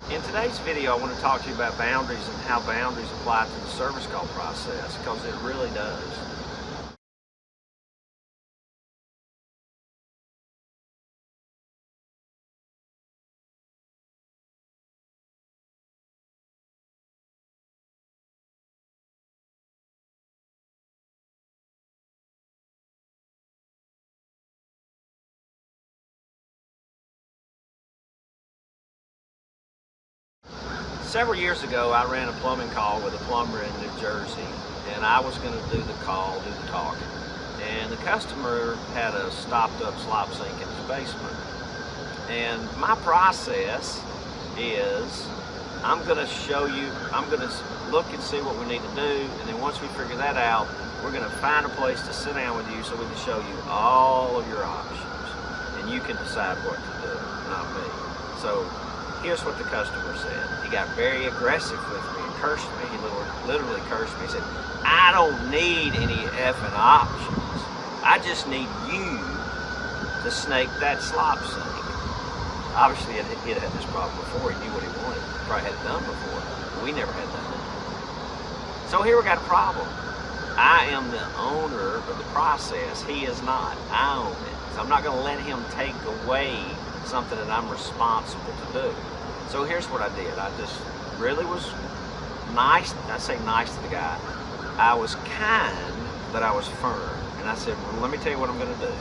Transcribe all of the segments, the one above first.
In today's video, I want to talk to you about boundaries and how boundaries apply to the service call process, because it really does. Several years ago, I ran a plumbing call with a plumber in New Jersey, and I was going to do the call, do the talking. And the customer had a stopped-up slop sink in his basement. And my process is, I'm going to show you, I'm going to look and see what we need to do, and then once we figure that out, we're going to find a place to sit down with you so we can show you all of your options, and you can decide what to do, not me. So here's what the customer said. He got very aggressive with me and cursed me. He literally cursed me. He said, "I don't need any effing options. I just need you to snake that slop sink." Obviously, he had this problem before. He knew what he wanted. Probably had it done before. We never had done it. So here we got a problem. I am the owner of the process. He is not. I own it. So I'm not going to let him take away something that I'm responsible to do. So here's what I did. I just really was nice. I say nice to the guy. I was kind, but I was firm. And I said, well, let me tell you what I'm going to do.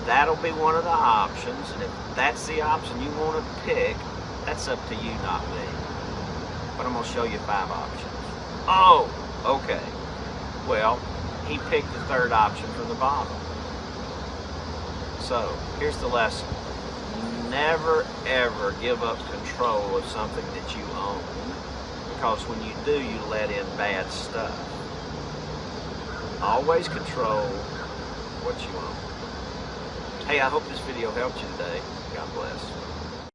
That'll be one of the options, and if that's the option you want to pick, that's up to you, not me. But I'm going to show you 5 options. Oh, okay. Well, he picked the 3rd option from the bottom. So here's the lesson. Never ever give up control of something that you own, because when you do, you let in bad stuff. Always control what you own. Hey, I hope this video helped you today. God bless.